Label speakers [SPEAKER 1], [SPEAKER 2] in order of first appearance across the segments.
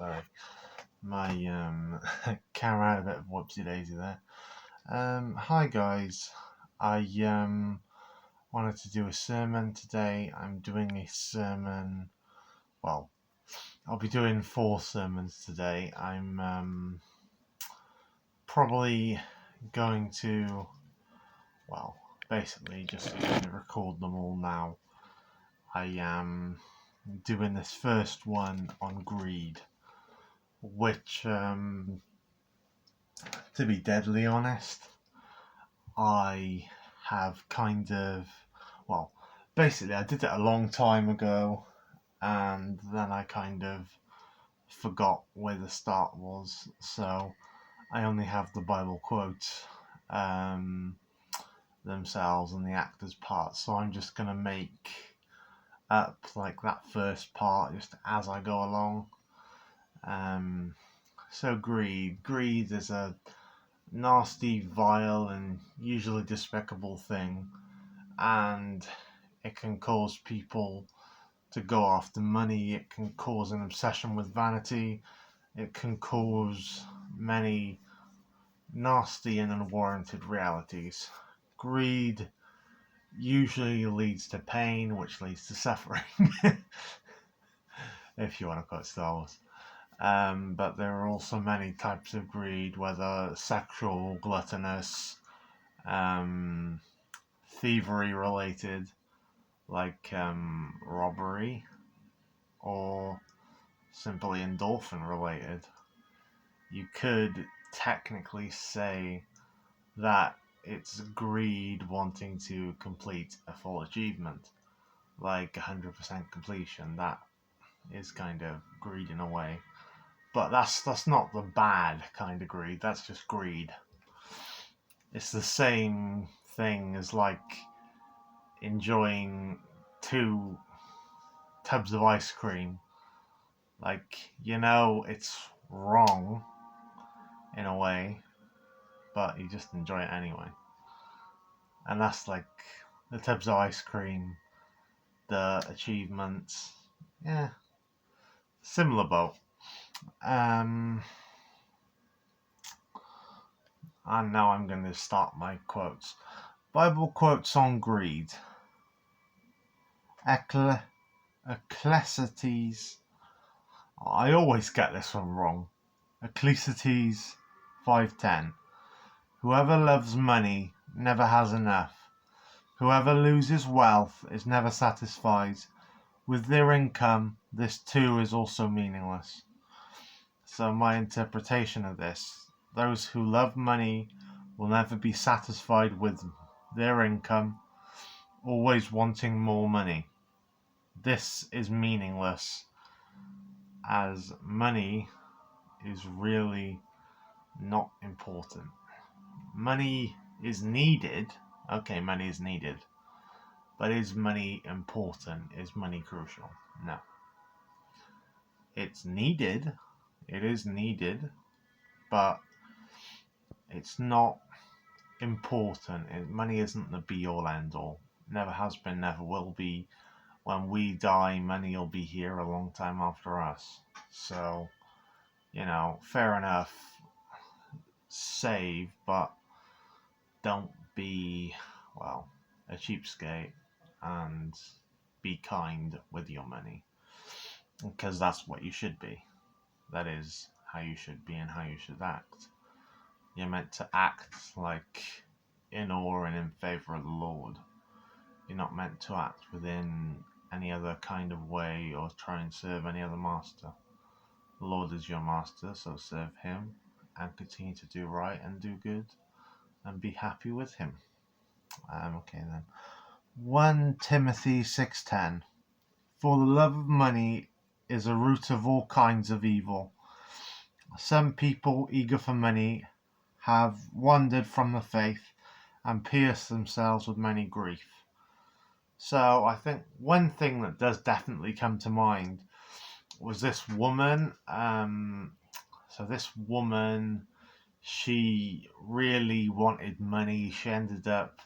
[SPEAKER 1] Sorry, my camera had a bit of whoopsie daisy there. Hi guys, I wanted to do a sermon today. I'm doing a sermon. Well, I'll be doing 4 sermons today. I'm probably going to, basically just going to record them all now. I am doing this first one on greed, which, to be deadly honest, I have basically I did it a long time ago, and then I kind of forgot where the start was, so I only have the Bible quotes themselves and the actors' parts, so I'm just going to make up like that first part just as I go along. So greed is a nasty, vile, and usually despicable thing, and it can cause people to go after money. It can cause an obsession with vanity. It can cause many nasty and unwarranted realities. Greed usually leads to pain, which leads to suffering, if you want to quote Star Wars. But there are also many types of greed, whether sexual, gluttonous, thievery related, like robbery, or simply endorphin related. You could technically say that it's greed wanting to complete a full achievement, like 100% completion. That is kind of greed in a way. But that's not the bad kind of greed, that's just greed. It's the same thing as like enjoying 2 tubs of ice cream. Like, it's wrong in a way, but you just enjoy it anyway. And that's like the tubs of ice cream, the achievements, yeah, similar boat. And now I'm going to start my quotes. Bible quotes on greed. Ecclesiastes. I always get this one wrong. Ecclesiastes 5:10. Whoever loves money never has enough. Whoever loses wealth is never satisfied. With their income, this too is also meaningless. So my interpretation of this, those who love money will never be satisfied with their income, always wanting more money. This is meaningless, as money is really not important. Money is needed. Okay, money is needed. But is money important? Is money crucial? No. It's needed. It is needed. But it's not important. Money isn't the be-all, end-all. Never has been, never will be. When we die, money will be here a long time after us. So, fair enough. Save, but don't be, a cheapskate, and be kind with your money. Because that's what you should be. That is how you should be and how you should act. You're meant to act like in awe and in favour of the Lord. You're not meant to act within any other kind of way or try and serve any other master. The Lord is your master, so serve him and continue to do right and do good and be happy with him. Okay then. 1 Timothy 6:10. For the love of money is a root of all kinds of evil. Some people eager for money have wandered from the faith and pierced themselves with many grief. So I think one thing that does definitely come to mind was this woman. So this woman, she really wanted money. She ended up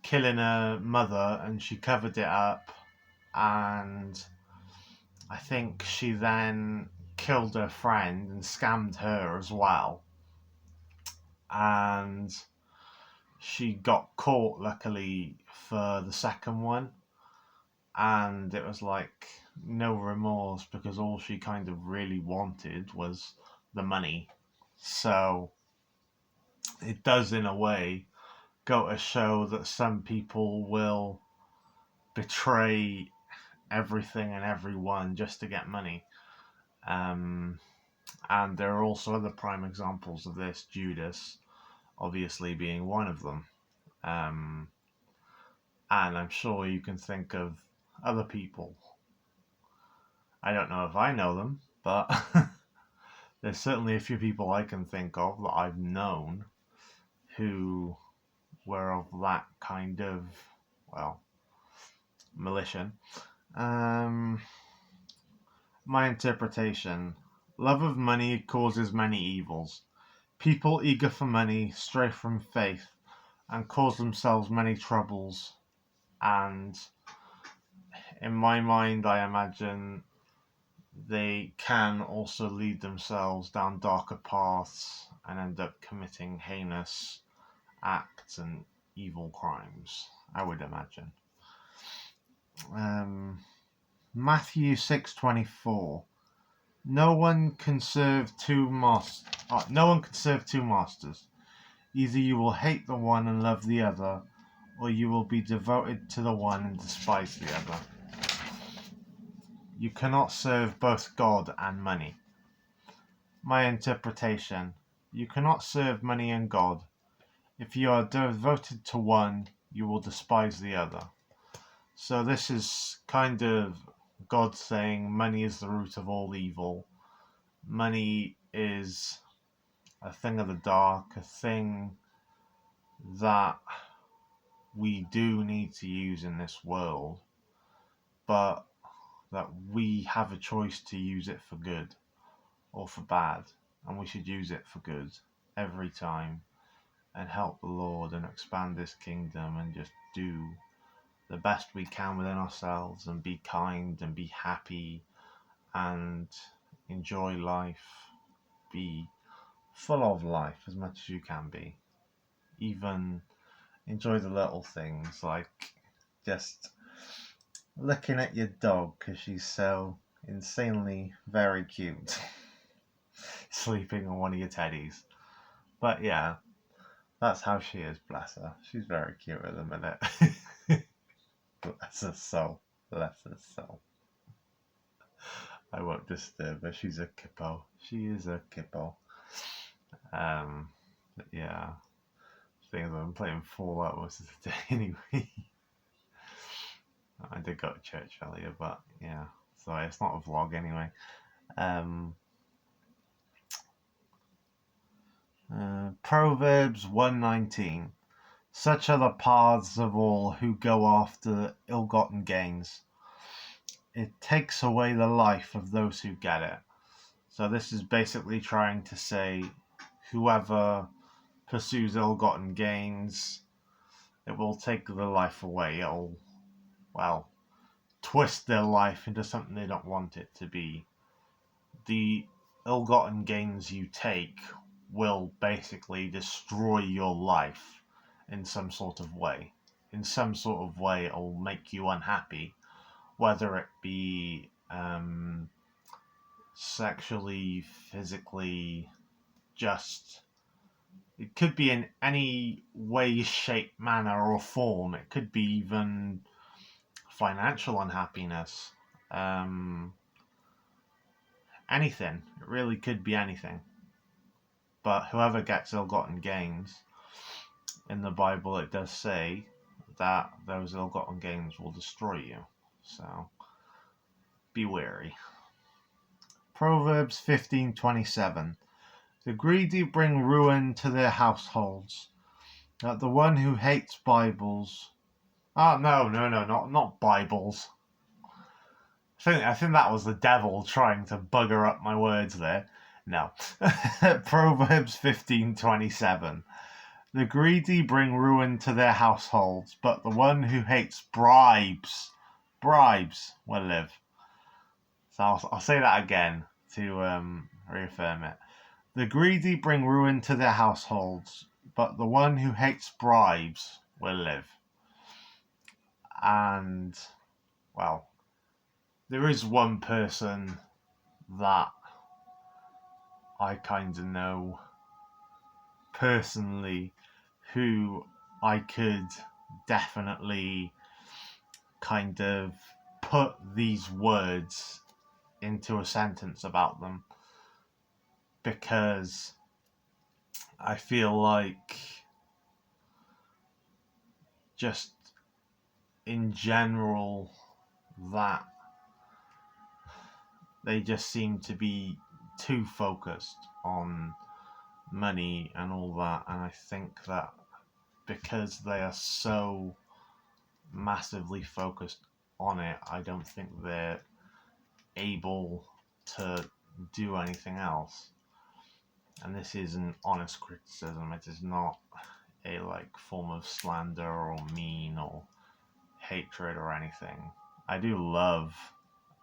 [SPEAKER 1] killing her mother and she covered it up. And I think she then killed her friend and scammed her as well. And she got caught, luckily, for the second one. And it was like no remorse, because all she kind of really wanted was the money. So it does, in a way, go to show that some people will betray everything and everyone just to get money. And there are also other prime examples of this, Judas obviously being one of them. And I'm sure you can think of other people. I don't know if I know them, but there's certainly a few people I can think of that I've known who were of that kind of, well, militia. My interpretation: love of money causes many evils. People eager for money stray from faith and cause themselves many troubles. And in my mind, I imagine they can also lead themselves down darker paths and end up committing heinous acts and evil crimes, I would imagine. Matthew 6:24. No one can serve two masters. Either you will hate the one and love the other, or you will be devoted to the one and despise the other. You cannot serve both God and money. My interpretation: you cannot serve money and God. If you are devoted to one, you will despise the other. So this is kind of God saying money is the root of all evil. Money is a thing of the dark, a thing that we do need to use in this world, but that we have a choice to use it for good or for bad, and we should use it for good every time and help the Lord and expand His kingdom and just do the best we can within ourselves and be kind and be happy and enjoy life, be full of life as much as you can be. Even enjoy the little things, like just looking at your dog because she's so insanely very cute, sleeping on one of your teddies. But yeah, that's how she is, bless her. She's very cute at the minute. Bless her soul. Bless her soul. I won't disturb her. She's a kippo. She is a kippo. But yeah. Thing is, I'm playing Fallout most of the day anyway. I did go to church earlier, but yeah. Sorry, it's not a vlog anyway. Proverbs 1:19. Such are the paths of all who go after ill-gotten gains. It takes away the life of those who get it. So this is basically trying to say whoever pursues ill-gotten gains, it will take their life away. It'll, well, twist their life into something they don't want it to be. The ill-gotten gains you take will basically destroy your life in some sort of way. In some sort of way, it'll make you unhappy, whether it be sexually, physically, just... It could be in any way, shape, manner, or form. It could be even financial unhappiness. Anything. It really could be anything. But whoever gets ill-gotten gains, in the Bible it does say that those ill-gotten gains will destroy you. So, be wary. Proverbs 15:27. The greedy bring ruin to their households, that the one who hates Bibles... no, not Bibles. I think that was the devil trying to bugger up my words there. No. Proverbs 15:27. The greedy bring ruin to their households, but the one who hates bribes will live. So I'll say that again. to reaffirm it. The greedy bring ruin to their households, but the one who hates bribes will live. And, well, there is one person that I kind of know personally who I could definitely kind of put these words into a sentence about them, because I feel like just in general that they just seem to be too focused on money and all that, and I think that because they are so massively focused on it, I don't think they're able to do anything else. And this is an honest criticism. It is not a form of slander or mean or hatred or anything. I do love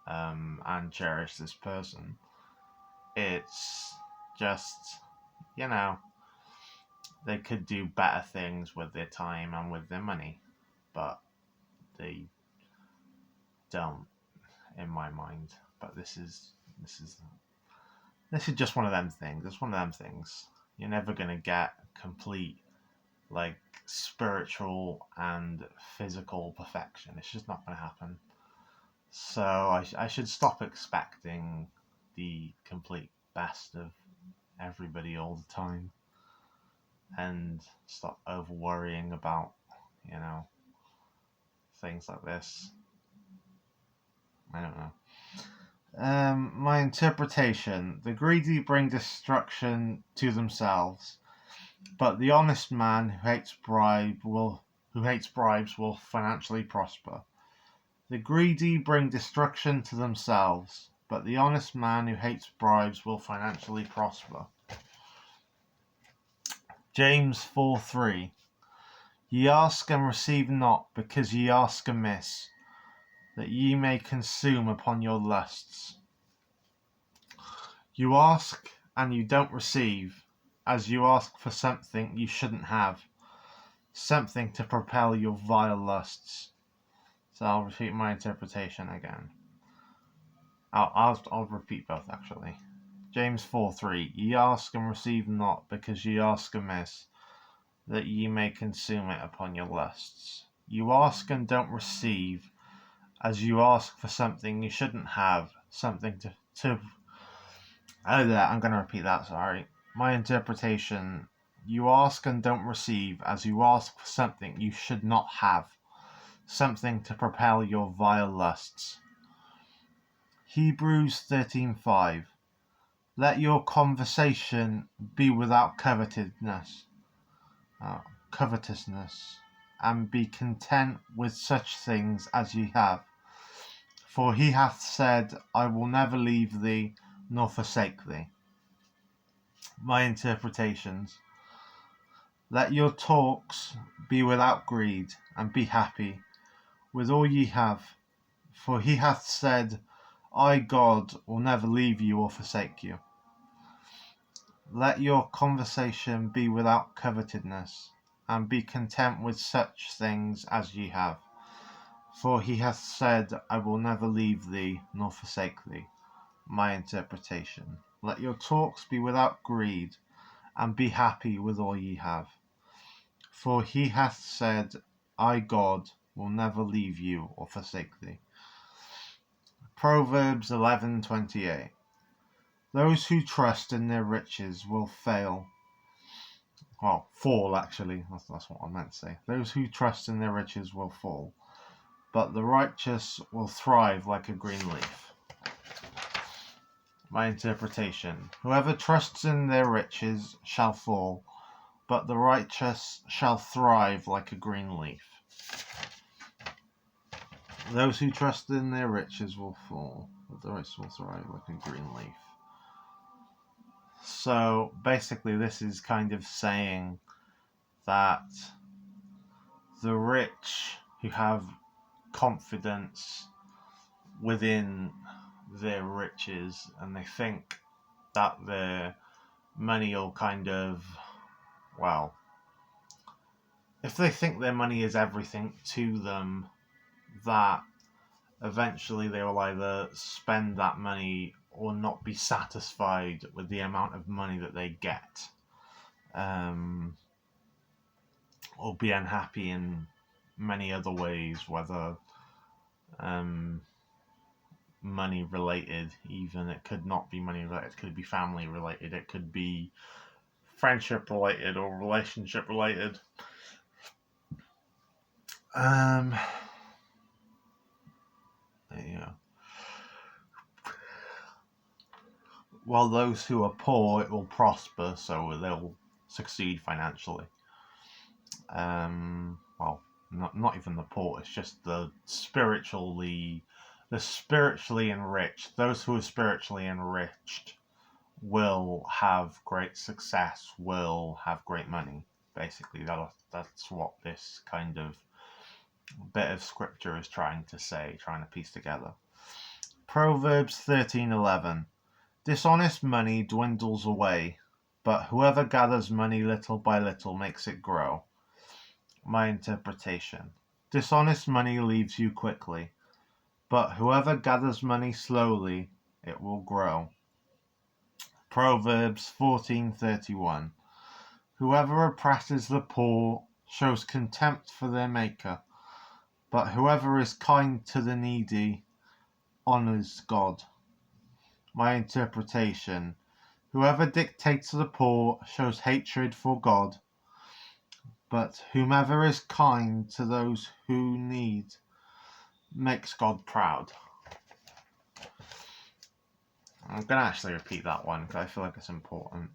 [SPEAKER 1] and cherish this person. It's just, they could do better things with their time and with their money, but they don't, in my mind. But this is just one of them things. It's one of them things. You're never gonna get complete spiritual and physical perfection. It's just not gonna happen. So I should stop expecting the complete best of everybody all the time, and stop over worrying about, things like this. I don't know. My interpretation: the greedy bring destruction to themselves, but the honest man who hates bribes will financially prosper. The greedy bring destruction to themselves, but the honest man who hates bribes will financially prosper. James 4:3. Ye ask and receive not, because ye ask amiss, that ye may consume upon your lusts. You ask and you don't receive, as you ask for something you shouldn't have, something to propel your vile lusts. So I'll repeat my interpretation again. I'll repeat both actually. James 4:3. Ye ask and receive not, because ye ask amiss, that ye may consume it upon your lusts. You ask and don't receive, as you ask for something you shouldn't have, something to I'm going to repeat that, sorry. My interpretation: you ask and don't receive, as you ask for something you should not have, something to propel your vile lusts. Hebrews 13:5. Let your conversation be without covetousness, and be content with such things as ye have. For he hath said, I will never leave thee nor forsake thee. My interpretations: let your talks be without greed, and be happy with all ye have. For he hath said, I, God, will never leave you or forsake you. Let your conversation be without covetousness, and be content with such things as ye have. For he hath said, I will never leave thee nor forsake thee. My interpretation: let your talks be without greed, and be happy with all ye have. For he hath said, I, God, will never leave you or forsake thee. Proverbs 11:28. Those who trust in their riches will fail. Fall actually. That's what I meant to say. Those who trust in their riches will fall, but the righteous will thrive like a green leaf. My interpretation: whoever trusts in their riches shall fall, but the righteous shall thrive like a green leaf. Those who trust in their riches will fall, but the righteous will thrive like a green leaf. So basically this is kind of saying that the rich who have confidence within their riches, and they think that their money will kind of, well, if they think their money is everything to them, that eventually they will either spend that money or not be satisfied with the amount of money that they get, or be unhappy in many other ways, whether money related, even. It could not be money related, it could be family related, it could be friendship related or relationship related. There you go. While those who are poor, it will prosper, so they'll succeed financially. Well, not even the poor. It's just the spiritually enriched. Those who are spiritually enriched will have great success. Will have great money. Basically, that's what this kind of bit of scripture is trying to say, trying to piece together. Proverbs 13:11. Dishonest money dwindles away, but whoever gathers money little by little makes it grow. My interpretation. Dishonest money leaves you quickly, but whoever gathers money slowly, it will grow. Proverbs 14:31. Whoever oppresses the poor shows contempt for their maker, but whoever is kind to the needy honors God. My interpretation. Whoever dictates to the poor shows hatred for God, but whomever is kind to those who need makes God proud. I'm going to actually repeat that one because I feel like it's important.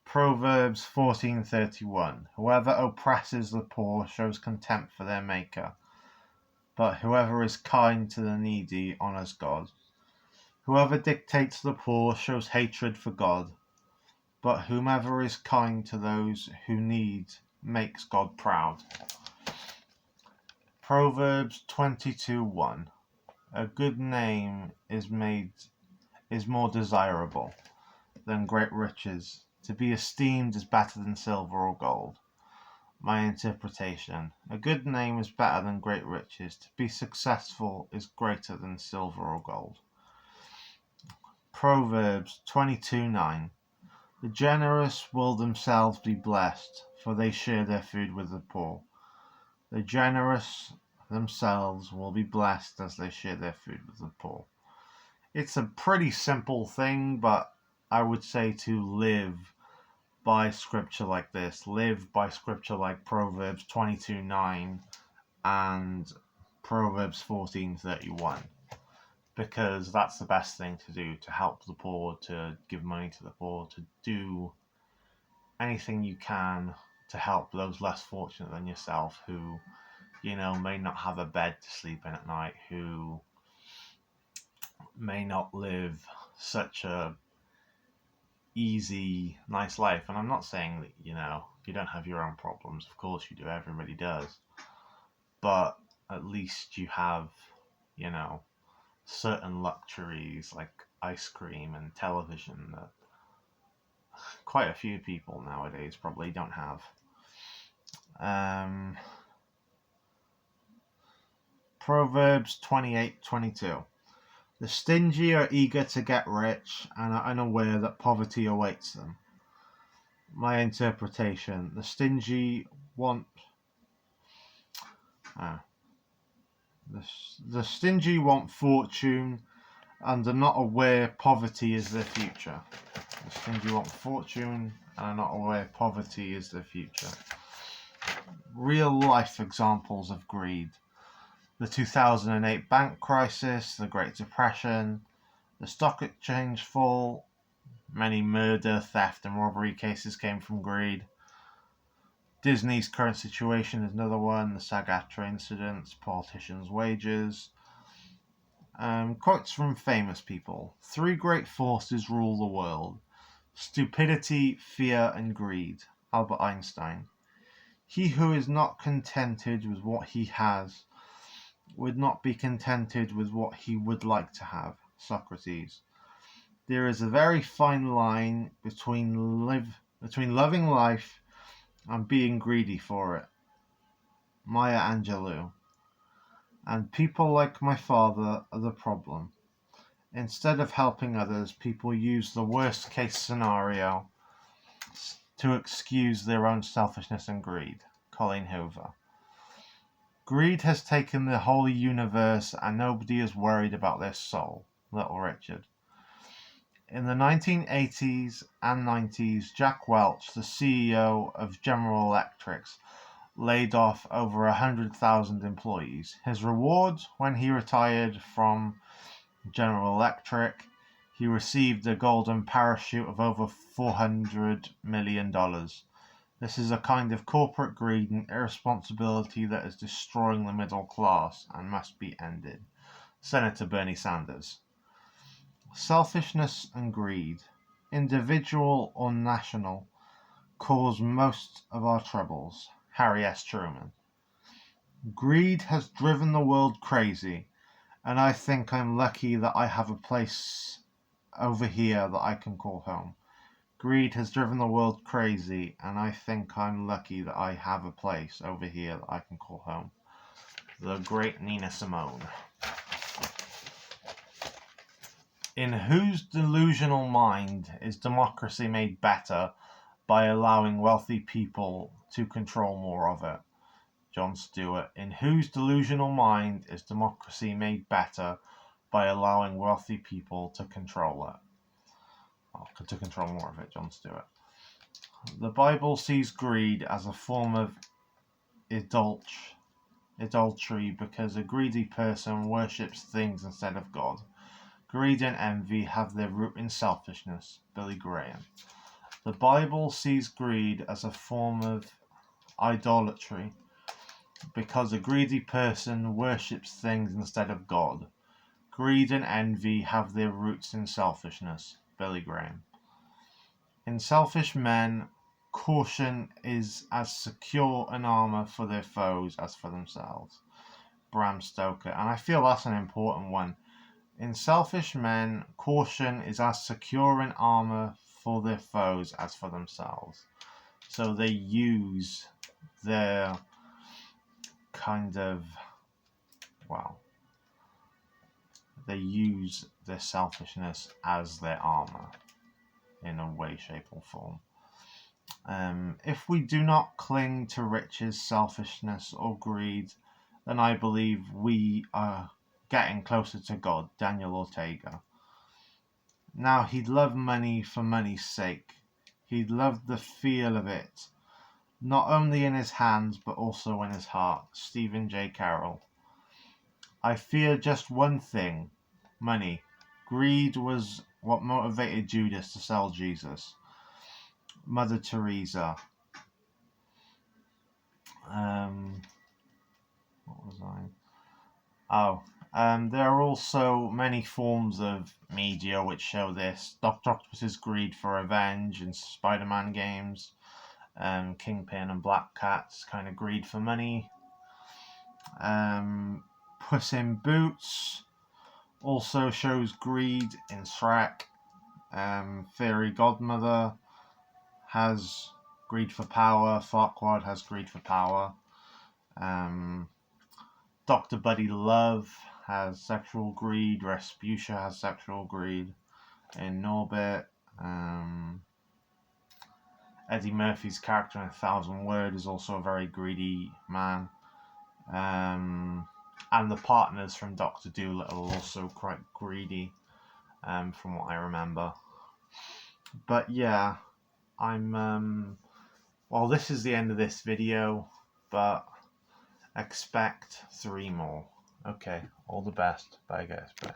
[SPEAKER 1] Proverbs 14:31. Whoever oppresses the poor shows contempt for their maker, but whoever is kind to the needy honors God. Whoever dictates to the poor shows hatred for God, but whomever is kind to those who need makes God proud. Proverbs 22:1. A good name is more desirable than great riches. To be esteemed is better than silver or gold. My interpretation. A good name is better than great riches. To be successful is greater than silver or gold. Proverbs 22:9. The generous will themselves be blessed, for they share their food with the poor. The generous themselves will be blessed as they share their food with the poor. It's a pretty simple thing, but I would say to live by scripture like this, live by scripture like Proverbs 22:9 and Proverbs 14:31, because that's the best thing to do, to help the poor, to give money to the poor, to do anything you can to help those less fortunate than yourself who, may not have a bed to sleep in at night, who may not live such a easy, nice life. And I'm not saying that, you don't have your own problems. Of course you do. Everybody does. But at least you have, certain luxuries like ice cream and television that quite a few people nowadays probably don't have. Proverbs 28:22. The stingy are eager to get rich and are unaware that poverty awaits them. My interpretation. The stingy want fortune and are not aware poverty is their future. The stingy want fortune and are not aware poverty is their future. Real life examples of greed. The 2008 bank crisis, the Great Depression, the stock exchange fall. Many murder, theft, and robbery cases came from greed. Disney's current situation is another one. The SAG-AFTRA incidents, politicians' wages. Quotes from famous people. 3 great forces rule the world: stupidity, fear, and greed. Albert Einstein. He who is not contented with what he has would not be contented with what he would like to have. Socrates. There is a very fine line between loving life and being greedy for it. Maya Angelou. And people like my father are the problem. Instead of helping others, people use the worst case scenario to excuse their own selfishness and greed. Colleen Hoover. Greed has taken the whole universe and nobody is worried about their soul. Little Richard. In the 1980s and 90s, Jack Welch, the CEO of General Electric, laid off over 100,000 employees. His reward, when he retired from General Electric, he received a golden parachute of over $400 million. This is a kind of corporate greed and irresponsibility that is destroying the middle class and must be ended. Senator Bernie Sanders. Selfishness and greed, individual or national, cause most of our troubles. Harry S. Truman. Greed has driven the world crazy, and I think I'm lucky that I have a place over here that I can call home. Greed has driven the world crazy, and I think I'm lucky that I have a place over here that I can call home. The great Nina Simone. In whose delusional mind is democracy made better by allowing wealthy people to control more of it? Jon Stewart. In whose delusional mind is democracy made better by allowing wealthy people to control it? To control more of it, Jon Stewart. The Bible sees greed as a form of idolatry because a greedy person worships things instead of God. Greed and envy have their root in selfishness. Billy Graham. The Bible sees greed as a form of idolatry because a greedy person worships things instead of God. Greed and envy have their roots in selfishness. Billy Graham. In selfish men, caution is as secure an armor for their foes as for themselves. Bram Stoker. And I feel that's an important one. In selfish men, caution is as secure an armor for their foes as for themselves. So they use their they use their selfishness as their armor in a way, shape, or form. If we do not cling to riches, selfishness, or greed, then I believe we are getting closer to God. Daniel Ortega. Now, he'd love money for money's sake. He'd love the feel of it, not only in his hands, but also in his heart. Stephen J. Carroll. I fear just one thing, money. Greed was what motivated Judas to sell Jesus. Mother Teresa. What was I? There are also many forms of media which show this. Dr. Octopus's greed for revenge in Spider-Man games. Kingpin and Black Cat's kind of greed for money. Puss in Boots also shows greed in Shrek. Fairy Godmother has greed for power. Farquaad has greed for power. Dr. Buddy Love has sexual greed. Respucia has sexual greed. In Norbit, Eddie Murphy's character in 1,000 Word is also a very greedy man. And the partners from Dr. Dolittle are also quite greedy, from what I remember. But yeah, well, this is the end of this video, but expect 3 more. Okay, all the best. Bye guys, bye.